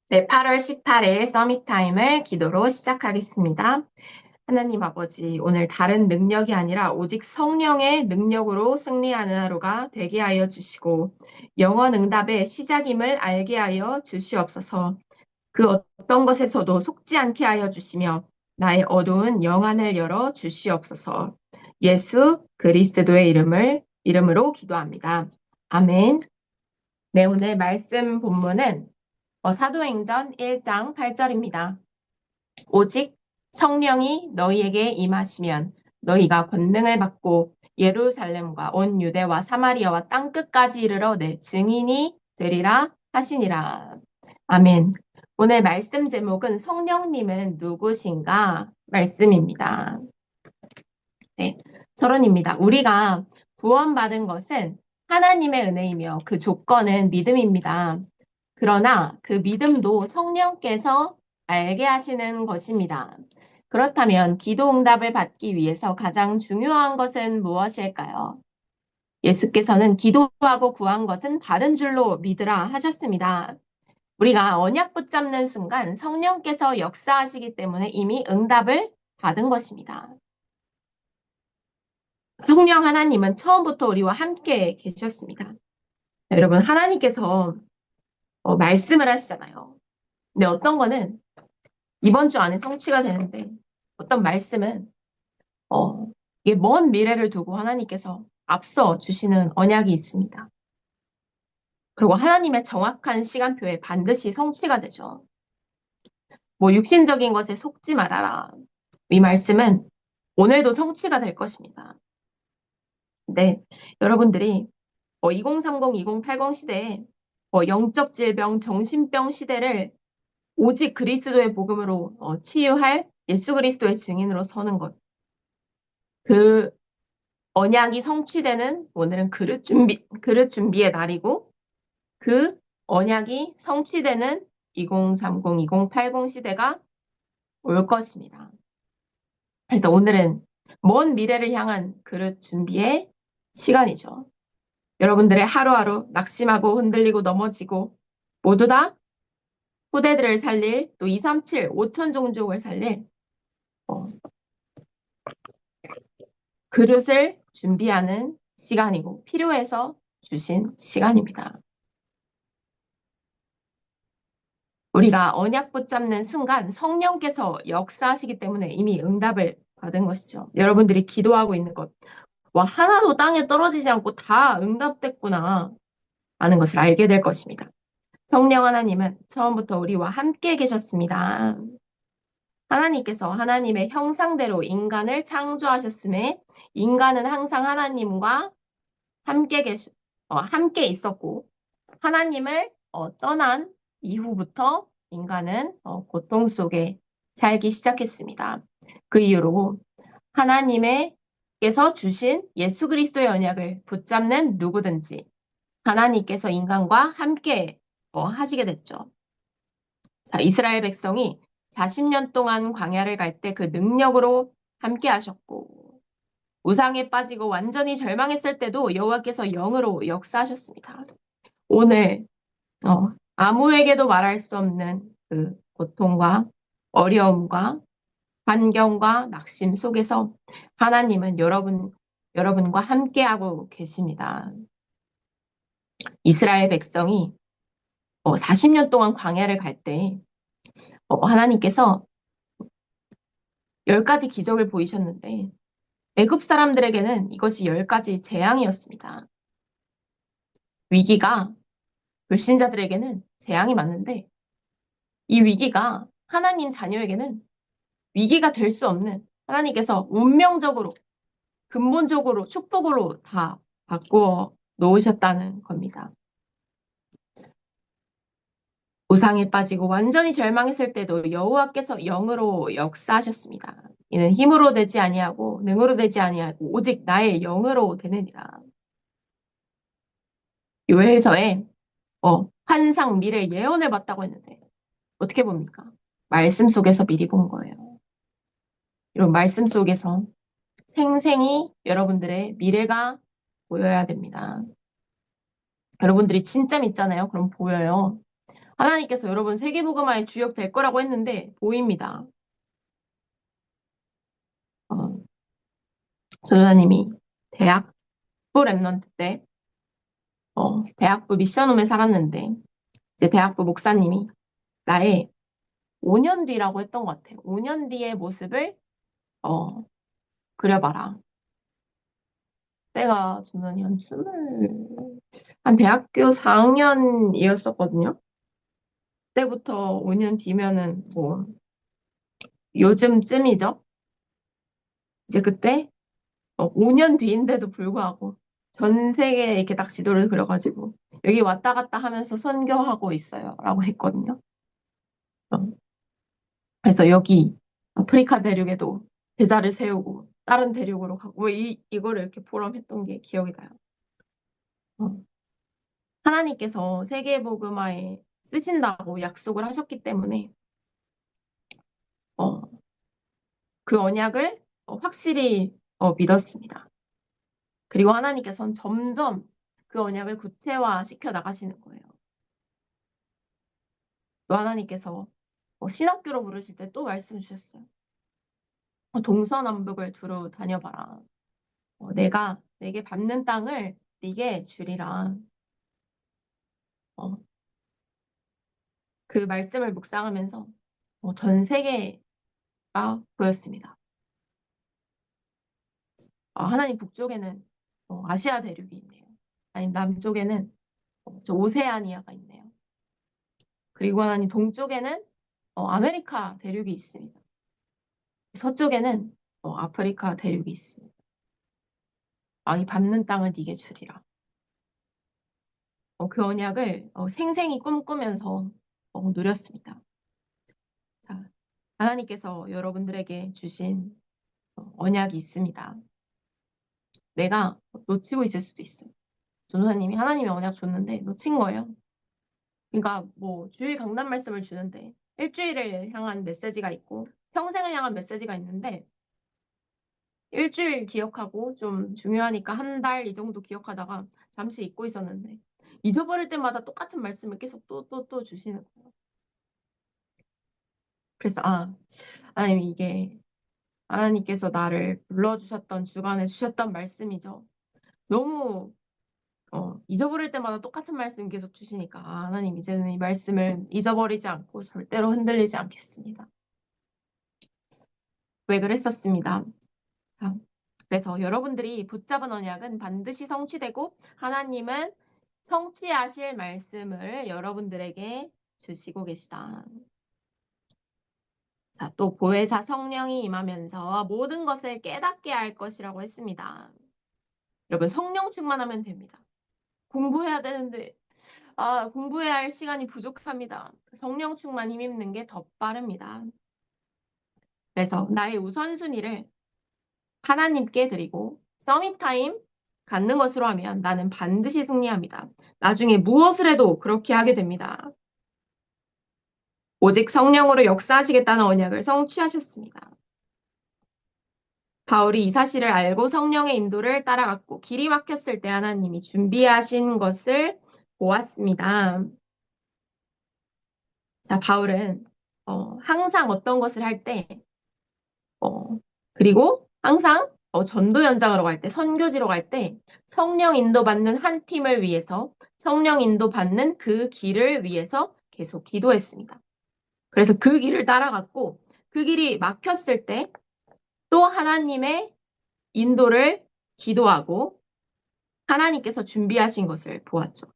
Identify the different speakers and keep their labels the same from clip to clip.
Speaker 1: 네, 8월 18일 서밋타임을 기도로 시작하겠습니다. 하나님 아버지, 오늘 다른 능력이 아니라 오직 성령의 능력으로 승리하는 하루가 되게 하여 주시고, 영원 응답의 시작임을 알게 하여 주시옵소서. 그 어떤 것에서도 속지 않게 하여 주시며, 나의 어두운 영안을 열어 주시옵소서. 예수 그리스도의 이름으로 기도합니다. 아멘. 네, 오늘 말씀 본문은 사도행전 1장 8절입니다. 오직 성령이 너희에게 임하시면 너희가 권능을 받고 예루살렘과 온 유대와 사마리아와 땅끝까지 이르러 내 증인이 되리라 하시니라. 아멘. 오늘 말씀 제목은 성령님은 누구신가 말씀입니다. 네, 결론입니다. 우리가 구원받은 것은 하나님의 은혜이며 그 조건은 믿음입니다. 그러나 그 믿음도 성령께서 알게 하시는 것입니다. 그렇다면 기도 응답을 받기 위해서 가장 중요한 것은 무엇일까요? 예수께서는 기도하고 구한 것은 받은 줄로 믿으라 하셨습니다. 우리가 언약 붙잡는 순간 성령께서 역사하시기 때문에 이미 응답을 받은 것입니다. 성령 하나님은 처음부터 우리와 함께 계셨습니다. 여러분, 하나님께서 말씀을 하시잖아요. 근데 어떤 거는 이번 주 안에 성취가 되는데 어떤 말씀은 어, 이게 먼 미래를 두고 하나님께서 앞서 주시는 언약이 있습니다. 그리고 하나님의 정확한 시간표에 반드시 성취가 되죠. 뭐 육신적인 것에 속지 말아라. 이 말씀은 오늘도 성취가 될 것입니다. 근데 여러분들이 2030, 2080 시대에 영적 질병, 정신병 시대를 오직 그리스도의 복음으로 치유할 예수 그리스도의 증인으로 서는 것. 그 언약이 성취되는 오늘은 그릇 준비의 날이고 그 언약이 성취되는 2030, 2080 시대가 올 것입니다. 그래서 오늘은 먼 미래를 향한 그릇 준비의 시간이죠. 여러분들의 하루하루 낙심하고 흔들리고 넘어지고 모두 다 후대들을 살릴 또 237, 5천 종족을 살릴 어, 그릇을 준비하는 시간이고 필요해서 주신 시간입니다. 우리가 언약 붙잡는 순간 성령께서 역사하시기 때문에 이미 응답을 받은 것이죠. 여러분들이 기도하고 있는 것, 와, 하나도 땅에 떨어지지 않고 다 응답됐구나 하는 것을 알게 될 것입니다. 성령 하나님은 처음부터 우리와 함께 계셨습니다. 하나님께서 하나님의 형상대로 인간을 창조하셨음에 인간은 항상 하나님과 함께 있었고 하나님을 떠난 이후부터 인간은 고통 속에 살기 시작했습니다. 그 이후로 하나님께서 주신 예수 그리스도의 언약을 붙잡는 누구든지 하나님께서 인간과 함께 하시게 됐죠. 자, 이스라엘 백성이 40년 동안 광야를 갈 때 그 능력으로 함께 하셨고 우상에 빠지고 완전히 절망했을 때도 여호와께서 영으로 역사하셨습니다. 오늘 아무에게도 말할 수 없는 그 고통과 어려움과 환경과 낙심 속에서 하나님은 여러분과 함께하고 계십니다. 이스라엘 백성이 40년 동안 광야를 갈 때 하나님께서 10가지 기적을 보이셨는데 애굽 사람들에게는 이것이 10가지 재앙이었습니다. 위기가 불신자들에게는 재앙이 맞는데 이 위기가 하나님 자녀에게는 위기가 될 수 없는 하나님께서 운명적으로 근본적으로 축복으로 다 바꾸어 놓으셨다는 겁니다. 우상에 빠지고 완전히 절망했을 때도 여호와께서 영으로 역사하셨습니다. 이는 힘으로 되지 아니하고 능으로 되지 아니하고 오직 나의 영으로 되느니라. 요엘서에 환상 미래 예언을 봤다고 했는데 어떻게 봅니까? 말씀 속에서 미리 본 거예요. 이런 말씀 속에서 생생히 여러분들의 미래가 보여야 됩니다. 여러분들이 진짜 믿잖아요. 그럼 보여요. 하나님께서 여러분 세계복음화의 주역 될 거라고 했는데 보입니다. 어, 전도사님이 대학부 랩넌트 때 대학부 미션홈에 살았는데 이제 대학부 목사님이 나의 5년 뒤라고 했던 것 같아요. 5년 뒤의 모습을 어, 그려봐라. 때가 저는 한 대학교 4학년이었었거든요. 그때부터 5년 뒤면은 뭐 요즘쯤이죠. 이제 그때 5년 뒤인데도 불구하고 전 세계에 이렇게 딱 지도를 그려가지고 여기 왔다 갔다 하면서 선교하고 있어요. 라고 했거든요. 어, 그래서 여기 아프리카 대륙에도 제자를 세우고 다른 대륙으로 가고 뭐 이거를 이렇게 포럼했던 게 기억이 나요. 어, 하나님께서 세계복음화에 쓰신다고 약속을 하셨기 때문에 어, 그 언약을 확실히 믿었습니다. 그리고 하나님께서는 점점 그 언약을 구체화 시켜 나가시는 거예요. 또 하나님께서 신학교로 부르실 때 또 말씀 주셨어요. 동서남북을 두루 다녀봐라. 내가 내게 밟는 땅을 네게 주리라. 어, 그 말씀을 묵상하면서 전 세계가 보였습니다. 하나님 북쪽에는 아시아 대륙이 있네요. 아니 남쪽에는 저 오세아니아가 있네요. 그리고 하나님 동쪽에는 아메리카 대륙이 있습니다. 서쪽에는 아프리카 대륙이 있습니다. 이 밟는 땅을 네게 주리라. 그 언약을 생생히 꿈꾸면서 누렸습니다. 자, 하나님께서 여러분들에게 주신 언약이 있습니다. 내가 놓치고 있을 수도 있어요. 전도사님이 하나님의 언약 줬는데 놓친 거예요. 그러니까 뭐 주일 강단 말씀을 주는데 일주일을 향한 메시지가 있고 평생을 향한 메시지가 있는데 일주일 기억하고 좀 중요하니까 한 달 이 정도 기억하다가 잠시 잊고 있었는데 잊어버릴 때마다 똑같은 말씀을 계속 또 주시는 거예요. 그래서 하나님 이게 하나님께서 나를 불러주셨던 주간에 주셨던 말씀이죠. 너무 잊어버릴 때마다 똑같은 말씀 계속 주시니까 하나님 이제는 이 말씀을 잊어버리지 않고 절대로 흔들리지 않겠습니다. 왜 그랬었습니다. 자, 그래서 여러분들이 붙잡은 언약은 반드시 성취되고 하나님은 성취하실 말씀을 여러분들에게 주시고 계시다. 자, 또 보혜사 성령이 임하면서 모든 것을 깨닫게 할 것이라고 했습니다. 여러분 성령 충만하면 됩니다. 공부해야 되는데 공부해야 할 시간이 부족합니다. 성령 충만 힘입는 게 더 빠릅니다. 그래서 나의 우선순위를 하나님께 드리고 서밋타임 갖는 것으로 하면 나는 반드시 승리합니다. 나중에 무엇을 해도 그렇게 하게 됩니다. 오직 성령으로 역사하시겠다는 언약을 성취하셨습니다. 바울이 이 사실을 알고 성령의 인도를 따라갔고 길이 막혔을 때 하나님이 준비하신 것을 보았습니다. 자, 바울은 항상 어떤 것을 할 때, 그리고 항상 전도 현장으로 갈 때, 선교지로 갈 때 성령 인도 받는 한 팀을 위해서 성령 인도 받는 그 길을 위해서 계속 기도했습니다. 그래서 그 길을 따라갔고 그 길이 막혔을 때 또 하나님의 인도를 기도하고 하나님께서 준비하신 것을 보았죠.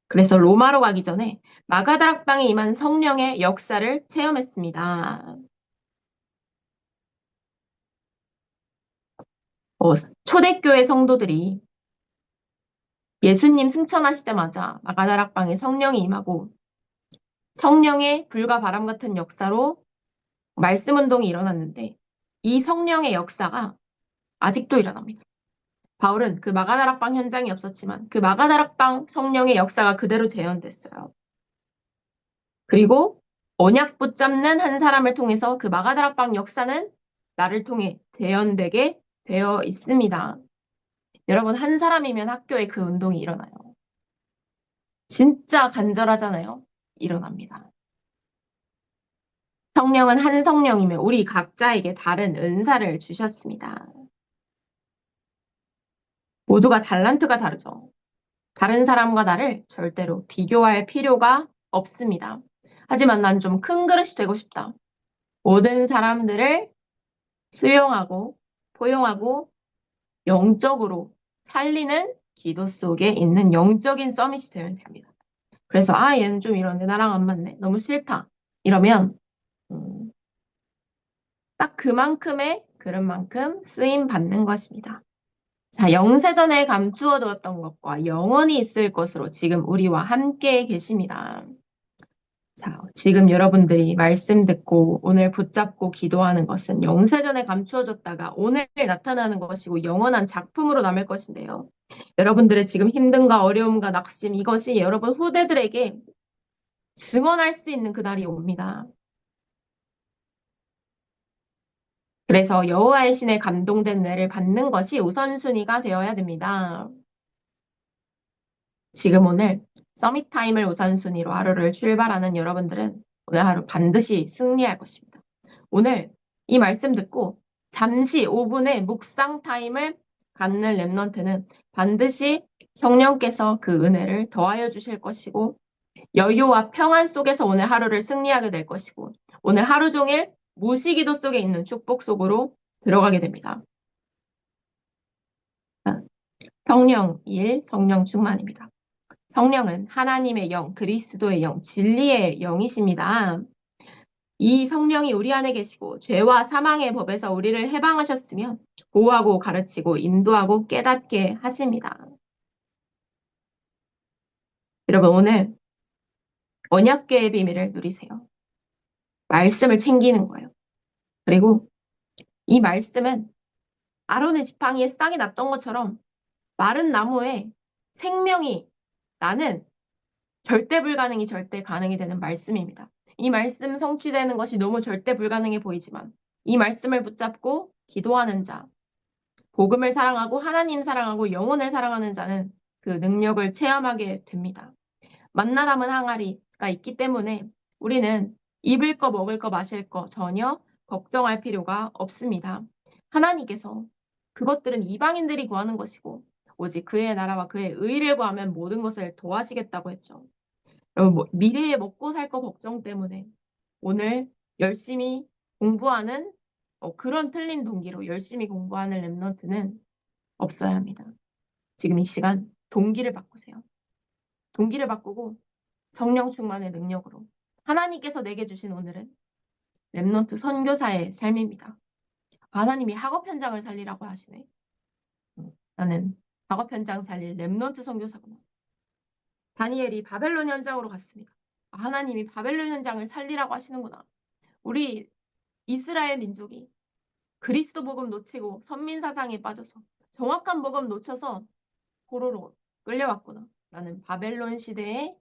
Speaker 1: 그래서 로마로 가기 전에 마가다락방에 임한 성령의 역사를 체험했습니다. 초대교회 성도들이 예수님 승천하시자마자 마가다락방에 성령이 임하고 성령의 불과 바람 같은 역사로 말씀 운동이 일어났는데 이 성령의 역사가 아직도 일어납니다. 바울은 그 마가다락방 현장이 없었지만 그 마가다락방 성령의 역사가 그대로 재현됐어요. 그리고 언약 붙잡는 한 사람을 통해서 그 마가다락방 역사는 나를 통해 재현되게 되어 있습니다. 여러분, 한 사람이면 학교에 그 운동이 일어나요. 진짜 간절하잖아요. 일어납니다. 성령은 한 성령이며 우리 각자에게 다른 은사를 주셨습니다. 모두가 달란트가 다르죠. 다른 사람과 나를 절대로 비교할 필요가 없습니다. 하지만 난 좀 큰 그릇이 되고 싶다. 모든 사람들을 수용하고 포용하고 영적으로 살리는 기도 속에 있는 영적인 서밋이 되면 됩니다. 그래서 얘는 좀 이런데 나랑 안 맞네. 너무 싫다. 이러면 음, 딱 그만큼의 그릇만큼 쓰임 받는 것입니다. 자, 영세전에 감추어 두었던 것과 영원히 있을 것으로 지금 우리와 함께 계십니다. 자, 지금 여러분들이 말씀 듣고 오늘 붙잡고 기도하는 것은 영세전에 감추어졌다가 오늘 나타나는 것이고 영원한 작품으로 남을 것인데요. 여러분들의 지금 힘듦과 어려움과 낙심 이것이 여러분 후대들에게 증언할 수 있는 그날이 옵니다. 그래서 여호와의 신에 감동된 내를 받는 것이 우선순위가 되어야 됩니다. 지금 오늘 서밋 타임을 우선순위로 하루를 출발하는 여러분들은 오늘 하루 반드시 승리할 것입니다. 오늘 이 말씀 듣고 잠시 5분의 묵상 타임을 갖는 랩넌트는 반드시 성령께서 그 은혜를 더하여 주실 것이고 여유와 평안 속에서 오늘 하루를 승리하게 될 것이고 오늘 하루 종일 무시기도 속에 있는 축복 속으로 들어가게 됩니다. 성령 일, 성령 충만입니다. 성령은 하나님의 영, 그리스도의 영, 진리의 영이십니다. 이 성령이 우리 안에 계시고 죄와 사망의 법에서 우리를 해방하셨으며 보호하고 가르치고 인도하고 깨닫게 하십니다. 여러분 오늘 언약궤의 비밀을 누리세요. 말씀을 챙기는 거예요. 그리고 이 말씀은 아론의 지팡이에 싹이 났던 것처럼 마른 나무에 생명이 나는 절대 불가능이 절대 가능이 되는 말씀입니다. 이 말씀 성취되는 것이 너무 절대 불가능해 보이지만 이 말씀을 붙잡고 기도하는 자, 복음을 사랑하고 하나님 사랑하고 영혼을 사랑하는 자는 그 능력을 체험하게 됩니다. 만나 담은 항아리가 있기 때문에 우리는 입을 거, 먹을 거, 마실 거 전혀 걱정할 필요가 없습니다. 하나님께서 그것들은 이방인들이 구하는 것이고 오직 그의 나라와 그의 의를 구하면 모든 것을 도와시겠다고 했죠. 여러분, 미래에 먹고 살 거 걱정 때문에 오늘 열심히 공부하는 그런 틀린 동기로 열심히 공부하는 랩런트는 없어야 합니다. 지금 이 시간 동기를 바꾸세요. 동기를 바꾸고 성령 충만의 능력으로 하나님께서 내게 주신 오늘은 랩런트 선교사의 삶입니다. 하나님이 학업 현장을 살리라고 하시네. 나는 학업 현장 살릴 랩런트 선교사구나. 다니엘이 바벨론 현장으로 갔습니다. 하나님이 바벨론 현장을 살리라고 하시는구나. 우리 이스라엘 민족이 그리스도 복음 놓치고 선민 사상에 빠져서 정확한 복음 놓쳐서 포로로 끌려왔구나. 나는 바벨론 시대에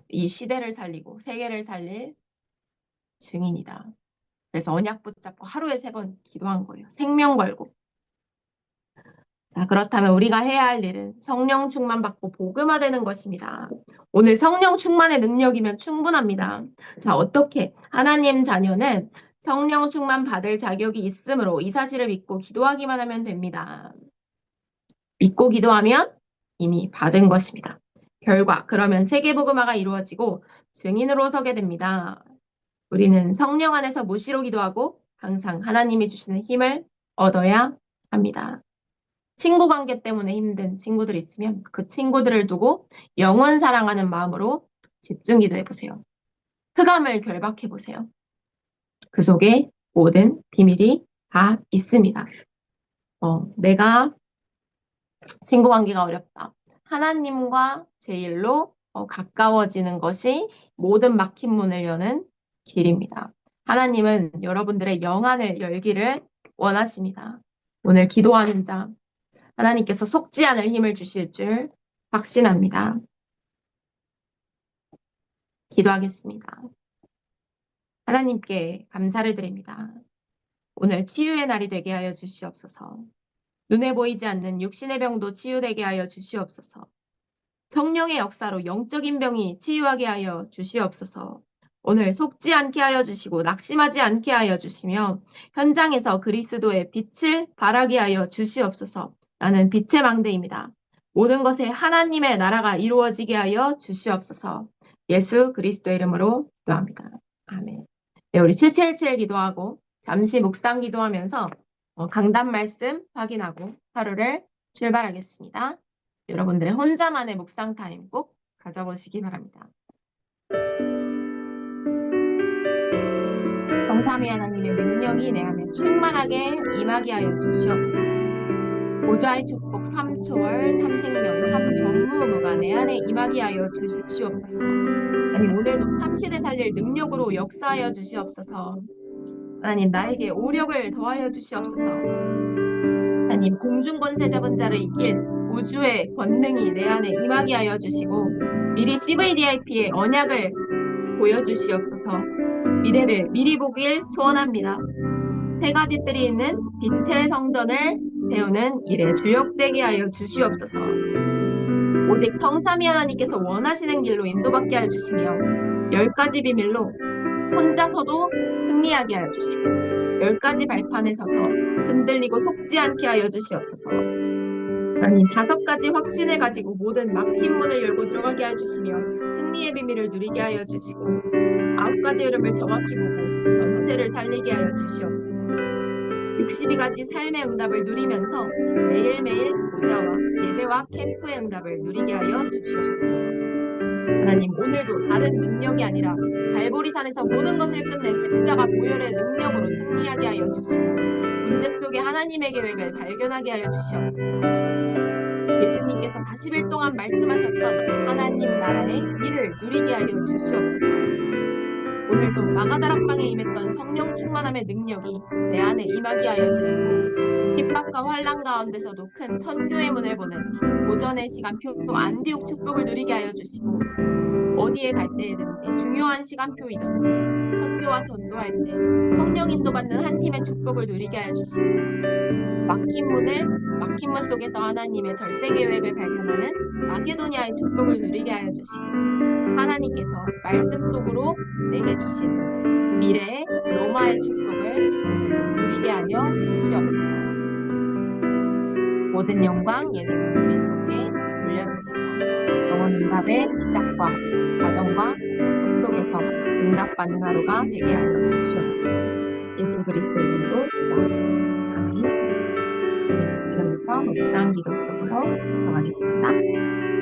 Speaker 1: 이 시대를 살리고 세계를 살릴 증인이다. 그래서 언약 붙잡고 하루에 3번 기도한 거예요. 생명 걸고. 자, 그렇다면 우리가 해야 할 일은 성령 충만 받고 복음화되는 것입니다. 오늘 성령 충만의 능력이면 충분합니다. 자, 어떻게? 하나님 자녀는 성령 충만 받을 자격이 있으므로 이 사실을 믿고 기도하기만 하면 됩니다. 믿고 기도하면 이미 받은 것입니다. 결과, 그러면 세계복음화가 이루어지고 증인으로 서게 됩니다. 우리는 성령 안에서 무시로 기도하고 항상 하나님이 주시는 힘을 얻어야 합니다. 친구 관계 때문에 힘든 친구들이 있으면 그 친구들을 두고 영원 사랑하는 마음으로 집중 기도해 보세요. 흑암을 결박해 보세요. 그 속에 모든 비밀이 다 있습니다. 내가 친구 관계가 어렵다. 하나님과 제일로 가까워지는 것이 모든 막힌 문을 여는 길입니다. 하나님은 여러분들의 영안을 열기를 원하십니다. 오늘 기도하는 자, 하나님께서 속지 않을 힘을 주실 줄 확신합니다. 기도하겠습니다. 하나님께 감사를 드립니다. 오늘 치유의 날이 되게 하여 주시옵소서. 눈에 보이지 않는 육신의 병도 치유되게 하여 주시옵소서. 성령의 역사로 영적인 병이 치유하게 하여 주시옵소서. 오늘 속지 않게 하여 주시고 낙심하지 않게 하여 주시며 현장에서 그리스도의 빛을 발하게 하여 주시옵소서. 나는 빛의 망대입니다. 모든 것에 하나님의 나라가 이루어지게 하여 주시옵소서. 예수 그리스도의 이름으로 기도합니다. 아멘. 네, 우리 777 기도하고 잠시 묵상 기도하면서 강단 말씀 확인하고 하루를 출발하겠습니다. 여러분들의 혼자만의 묵상 타임 꼭 가져보시기 바랍니다. 성삼위 하나님의 능력이 내 안에 충만하게 임하게 하여 주시옵소서. 보좌의 축복 3초월 3생명 3전무무가 내 안에 임하게 하여 주시옵소서. 하나님 오늘도 3시대 살릴 능력으로 역사하여 주시옵소서. 하나님 나에게 오력을 더하여 주시옵소서. 하나님 공중권세 잡은 자를 이길 우주의 권능이 내 안에 임하게 하여 주시고 미리 CVDIP의 언약을 보여주시옵소서. 미래를 미리 보길 소원합니다. 세 가지 뜰이 있는 빛의 성전을 세우는 일에 주역되게 하여 주시옵소서. 오직 성삼위 하나님께서 원하시는 길로 인도받게 하여 주시며 10가지 비밀로 혼자서도 승리하게 하여 주시고 10가지 발판에 서서 흔들리고 속지 않게 하여 주시옵소서. 하나님 5가지 확신을 가지고 모든 막힌 문을 열고 들어가게 하여 주시며 승리의 비밀을 누리게 하여 주시고 9가지 흐름을 정확히 보고 전체를 살리게 하여 주시옵소서. 62가지 삶의 응답을 누리면서 매일매일 보좌와 예배와 캠프의 응답을 누리게 하여 주시옵소서. 하나님 오늘도 다른 능력이 아니라 갈보리산에서 모든 것을 끝낸 십자가 보혈의 능력으로 승리하게 하여 주시고 문제 속에 하나님의 계획을 발견하게 하여 주시옵소서. 예수님께서 40일 동안 말씀하셨던 하나님 나라의 일을 누리게 하여 주시옵소서. 오늘도 마가다락방에 임했던 성령 충만함의 능력이 내 안에 임하게 하여 주시고 핍박과 환난 가운데서도 큰 선교의 문을 보는 오전의 시간표 안디옥 축복을 누리게 하여 주시고 어디에 갈 때든지 중요한 시간표이든지 선교와 전도할 때 성령 인도받는 한 팀의 축복을 누리게 하여 주시고 막힌 문 속에서 하나님의 절대 계획을 발견하는 마게도니아의 축복을 누리게 하여 주시고 하나님께서 말씀 속으로 내게 주신 미래의 로마의 축복을 누리게 하여 주시옵소서. 모든 영광 예수 그리스도께 돌려드립니다. 영원 응답의 시작과 과정과 그 속에서 응답받는 하루가 되게 하여 주시옵소서. 예수 그리스도의 이름으로 기도합니다. 아멘. 네, 지금부터 묵상 기도 속으로 들어가겠습니다.